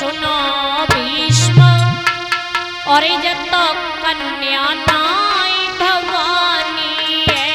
सुनो भीष्म और जब तक कन्या नाई भवानी है।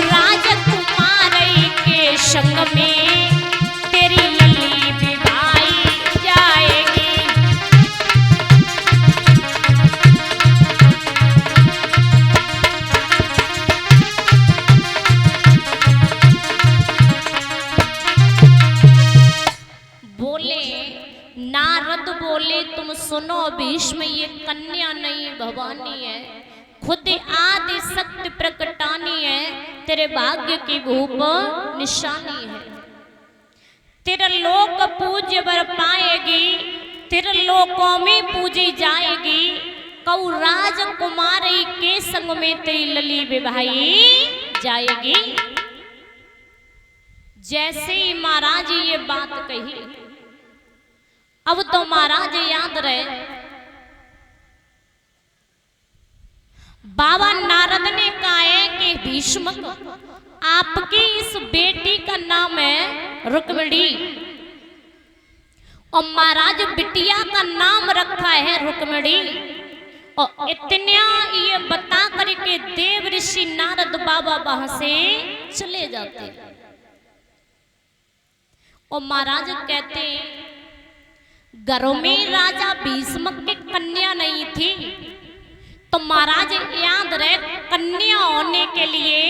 राजकुमार के संग में तेरी लली विवाही जाएगी। बोले नारद बोले तुम सुनो भीष्म ये कन्या नहीं भवानी है, खुद आदि सत्य प्रकटानी है, तेरे भाग्य की भूप निशानी है। तेरा लोक पूज्य बर पाएगी, तेरे लोकों में पूजी जाएगी। कौ राजकुमारी के संग में तेरी लली विवाही जाएगी। जैसे ही महाराज ये बात कही, अब तो महाराज याद रहे बाबा नारद ने कहा है कि भीष्म आपकी इस बेटी का नाम है रुक्मिणी और महाराज बिटिया का नाम रखा है रुक्मिणी। और इतना ये बता करके देव ऋषि नारद बाबा वहां से चले जाते और महाराज कहते घरों में राजा भीष्म की कन्या नहीं थी, तो महाराज याद रहे कन्या होने के लिए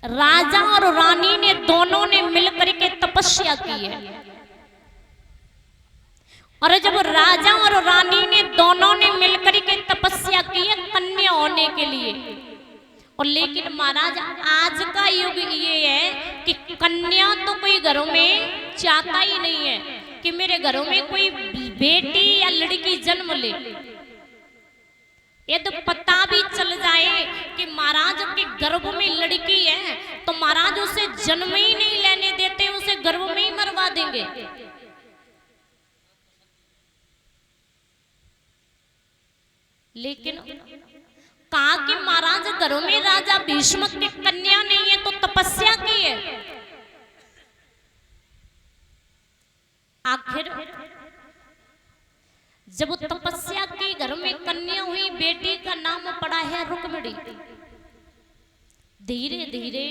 राजा और रानी ने दोनों ने मिलकर के तपस्या की है। और जब राजा और रानी ने दोनों ने मिलकर के तपस्या की है कन्या होने के लिए, और लेकिन महाराज आज का युग ये है कि कन्या तो कोई घरों में चाहता ही नहीं है कि मेरे घरों में कोई बेटी या लड़की जन्म ले। यदि पता भी चल जाए कि महाराज के गर्भ में लड़की है तो महाराज उसे जन्म ही नहीं लेने देते, उसे गर्भ में ही मरवा देंगे। लेकिन कहा कि महाराज घरों में राजा भीष्म की कन्या नहीं है तो तपस्या की है। आखिर जब तपस्या की घर में कन्या हुई, बेटी का नाम पड़ा है रुक्मिणी। धीरे धीरे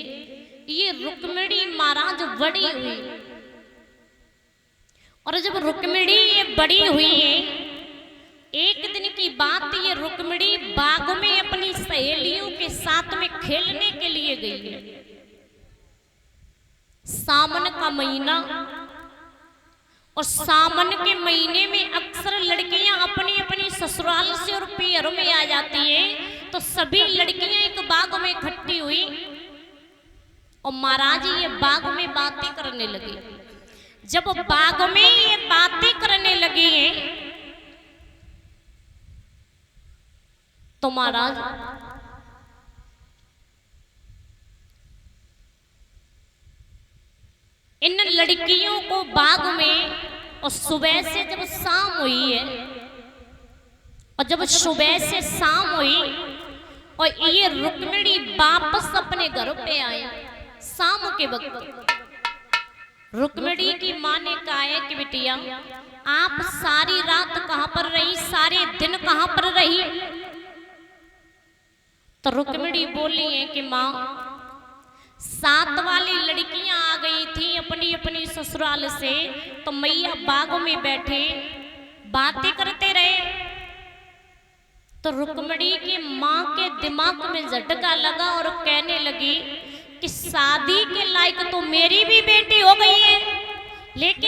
ये रुक्मिणी महाराज बड़ी हुई, और जब रुक्मिणी ये बड़ी हुई है, एक दिन की बात ये रुक्मिणी बाग में अपनी सहेलियों के साथ में खेलने के लिए गई है। सावन का महीना, और सावन के महीने में अक्सर लड़कियां अपनी अपनी ससुराल से और पियरों में आ जाती हैं, तो सभी लड़कियां एक बाग में इकट्ठी हुई और महाराज ये बाग में बातें करने लगी। जब बाग में ये बातें करने लगी हैं तो महाराज इन लड़कियों को बाग में, और सुबह से जब शाम हुई है, और जब सुबह से शाम हुई और ये रुक्मिणी वापस अपने घर पे आए शाम के वक्त, रुक्मिणी की माँ ने कहा है कि बिटिया आप सारी रात कहां पर रही, सारे दिन कहां पर रही। तो रुक्मिणी बोली है कि माँ 7 वाली लड़कियां आ गई थी अपनी अपनी ससुराल से, तो मैया बाग में बैठे बातें करते रहे। तो रुक्मिणी की माँ के दिमाग में झटका लगा और कहने लगी कि शादी के लायक तो मेरी भी बेटी हो गई है, लेकिन